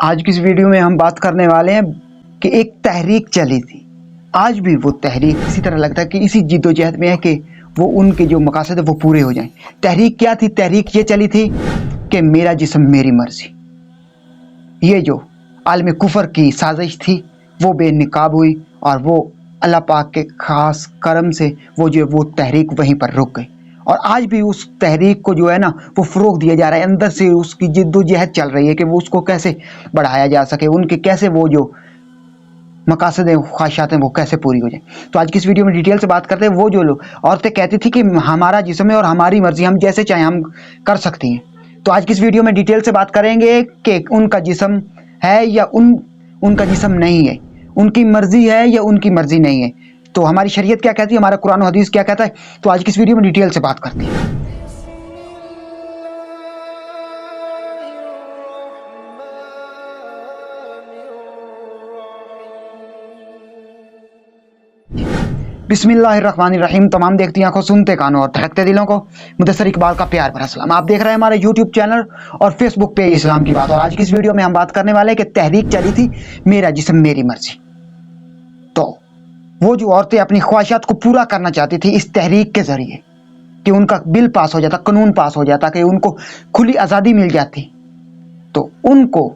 آج کی اس ویڈیو میں ہم بات کرنے والے ہیں کہ ایک تحریک چلی تھی، آج بھی وہ تحریک اسی طرح لگتا ہے کہ اسی جد و جہد میں ہے کہ وہ ان کے جو مقاصد ہیں وہ پورے ہو جائیں۔ تحریک کیا تھی؟ تحریک یہ چلی تھی کہ میرا جسم میری مرضی۔ یہ جو عالم کفر کی سازش تھی وہ بے نقاب ہوئی اور وہ اللہ پاک کے خاص کرم سے وہ تحریک وہیں پر رک گئی، اور آج بھی اس تحریک کو جو ہے نا وہ فروغ دیا جا رہا ہے، اندر سے اس کی جد و جہد چل رہی ہے کہ وہ اس کو کیسے بڑھایا جا سکے، ان کے کیسے وہ جو مقاصد ہیں خواہشات ہیں وہ کیسے پوری ہو جائیں۔ تو آج کی اس ویڈیو میں ڈیٹیل سے بات کرتے ہیں۔ وہ جو لوگ عورتیں کہتی تھی کہ ہمارا جسم ہے اور ہماری مرضی، ہم جیسے چاہیں ہم کر سکتی ہیں، تو آج کی اس ویڈیو میں ڈیٹیل سے بات کریں گے کہ ان کا جسم ہے یا ان کا جسم نہیں ہے، ان کی مرضی ہے یا ان کی مرضی نہیں ہے، تو ہماری شریعت کیا کہتی ہے، ہمارا قرآن و حدیث کیا کہتا ہے۔ تو آج کی اس ویڈیو میں ڈیٹیل سے بات کرتے ہیں۔ بسم اللہ الرحمن الرحیم۔ تمام دیکھتی آنکھوں، سنتے کانوں اور دھڑکتے دلوں کو مدثر اقبال کا پیار بھرا سلام۔ آپ دیکھ رہے ہیں ہمارے یوٹیوب چینل اور فیس بک پہ اسلام کی بات، اور آج کی اس ویڈیو میں ہم بات کرنے والے ہیں کہ تحریک چلی تھی میرا جسم میری مرضی۔ تو وہ جو عورتیں اپنی خواہشات کو پورا کرنا چاہتی تھی اس تحریک کے ذریعے کہ ان کا بل پاس ہو جاتا، قانون پاس ہو جاتا، کہ ان کو کھلی آزادی مل جاتی، تو ان کو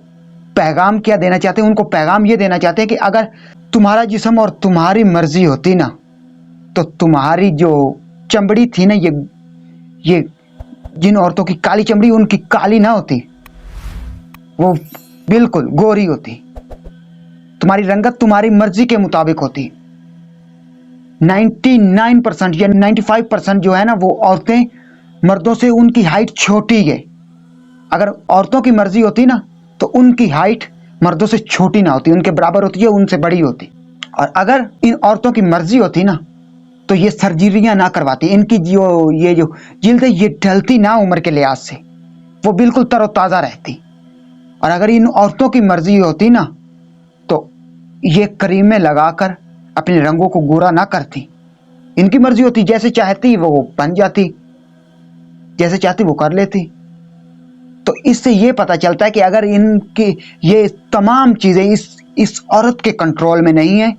پیغام کیا دینا چاہتے ہیں؟ ان کو پیغام یہ دینا چاہتے ہیں کہ اگر تمہارا جسم اور تمہاری مرضی ہوتی نا تو تمہاری جو چمڑی تھی نا، یہ جن عورتوں کی کالی چمڑی، ان کی کالی نہ ہوتی، وہ بالکل گوری ہوتی، تمہاری رنگت تمہاری مرضی کے مطابق ہوتی۔ 99% یا 95% جو ہے نا وہ عورتیں مردوں سے ان کی ہائٹ چھوٹی ہے۔ اگر عورتوں کی مرضی ہوتی نا تو ان کی ہائٹ مردوں سے چھوٹی نہ ہوتی، ان کے برابر ہوتی ہے، ان سے بڑی ہوتی۔ اور اگر ان عورتوں کی مرضی ہوتی نا تو یہ سرجریاں نہ کرواتی، ان کی یہ جو جلد ہے یہ ڈھلتی نہ عمر کے لحاظ سے، وہ بالکل تر و تازہ رہتی۔ اور اگر ان عورتوں کی مرضی ہوتی نا تو یہ کریمیں لگا کر اپنے رنگوں کو گورا نہ کرتی، ان کی مرضی ہوتی، جیسے چاہتی وہ بن جاتی، جیسے چاہتی وہ کر لیتی۔ تو اس سے یہ پتہ چلتا ہے کہ اگر ان کی یہ تمام چیزیں اس عورت کے کنٹرول میں نہیں ہیں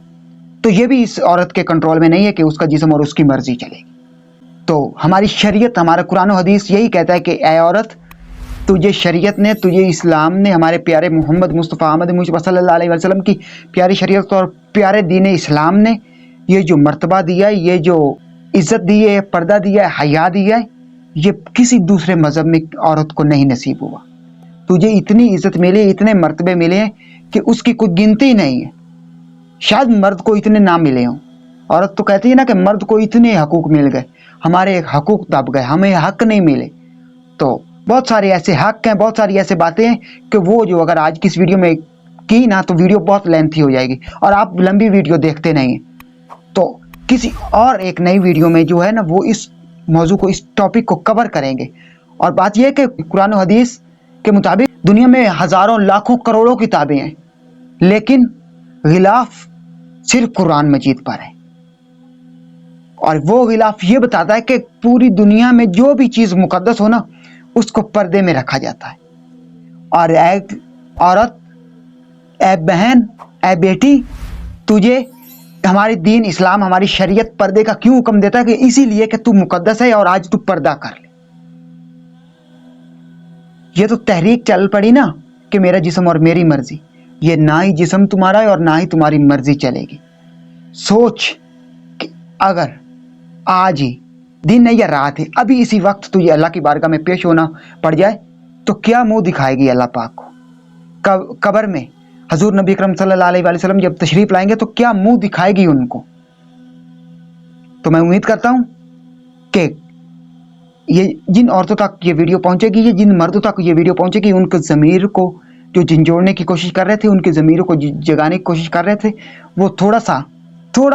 تو یہ بھی اس عورت کے کنٹرول میں نہیں ہے کہ اس کا جسم اور اس کی مرضی چلے گی۔ تو ہماری شریعت، ہمارا قرآن و حدیث یہی کہتا ہے کہ اے عورت، تجھے شریعت نے، تجھے اسلام نے، ہمارے پیارے محمد مصطفیٰ احمد مصطفیٰ صلی اللہ علیہ وسلم کی پیاری شریعت اور پیارے دین اسلام نے یہ جو مرتبہ دیا ہے، یہ جو عزت دی ہے، پردہ دیا ہے، حیا دیا ہے، یہ کسی دوسرے مذہب میں عورت کو نہیں نصیب ہوا۔ تجھے اتنی عزت ملی، اتنے مرتبے ملے ہیں کہ اس کی کوئی گنتی نہیں ہے، شاید مرد کو اتنے نہ ملے ہوں۔ عورت تو کہتی ہے نا کہ مرد کو اتنے حقوق مل گئے، ہمارے حقوق دب گئے، ہمیں حق نہیں ملے۔ تو بہت سارے ایسے حق ہیں، بہت ساری ایسے باتیں ہیں کہ وہ جو اگر آج کی اس ویڈیو میں کی نا تو ویڈیو بہت لینتھی ہو جائے گی اور آپ لمبی ویڈیو دیکھتے نہیں ہیں۔ تو کسی اور ایک نئی ویڈیو میں جو ہے نا وہ اس موضوع کو، اس ٹاپک کو کور کریں گے۔ اور بات یہ ہے کہ قرآن و حدیث کے مطابق دنیا میں ہزاروں لاکھوں کروڑوں کتابیں ہیں، لیکن غلاف صرف قرآن مجید پر ہے، اور وہ غلاف یہ بتاتا ہے کہ پوری دنیا میں جو بھی چیز مقدس ہو نا اس کو پردے میں رکھا جاتا ہے۔ اور اے عورت، اے بہن، اے بیٹی، تجھے ہمارے دین اسلام، ہماری شریعت پردے کا کیوں حکم دیتا ہے؟ کہ اسی لیے کہ تو مقدس ہے اور آج تو پردہ کر لے۔ یہ تو تحریک چل پڑی نا کہ میرا جسم اور میری مرضی، یہ نہ ہی جسم تمہارا ہے اور نہ ہی تمہاری مرضی چلے گی۔ سوچ کہ اگر آج ہی دن ہے یا رات ہے، ابھی اسی وقت تجھے اللہ کی بارگاہ میں پیش ہونا پڑ جائے تو کیا منہ دکھائے گی اللہ پاک کو؟ قبر میں حضور نبی اکرم صلی اللہ علیہ وآلہ وسلم جب تشریف لائیں گے تو کیا منہ دکھائے گی ان کو؟ تو میں امید کرتا ہوں کہ یہ جن عورتوں تک یہ ویڈیو پہنچے گی، یہ جن مردوں تک یہ ویڈیو پہنچے گی، ان کے ضمیر کو جو جھنجھوڑنے کی کوشش کر رہے تھے، ان کے ضمیروں کو جگانے کی کوشش کر رہے تھے، وہ تھوڑا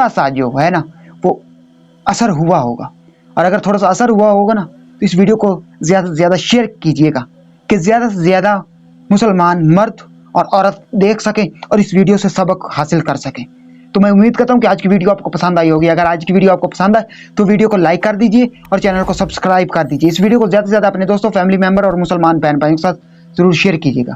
سا جو ہے نا وہ اثر ہوا ہوگا۔ اور اگر تھوڑا سا اثر ہوا ہوگا نا تو اس ویڈیو کو زیادہ سے زیادہ شیئر کیجیے گا کہ زیادہ سے زیادہ مسلمان مرد اور عورت دیکھ سکیں اور اس ویڈیو سے سبق حاصل کر سکیں۔ تو میں امید کرتا ہوں کہ آج کی ویڈیو آپ کو پسند آئی ہوگی۔ اگر آج کی ویڈیو آپ کو پسند آئے تو ویڈیو کو لائک کر دیجیے اور چینل کو سبسکرائب کر دیجیے۔ اس ویڈیو کو زیادہ سے زیادہ اپنے دوستوں، فیملی ممبر اور مسلمان بہن بھائیوں کے ساتھ ضرور شیئر کیجیے گا۔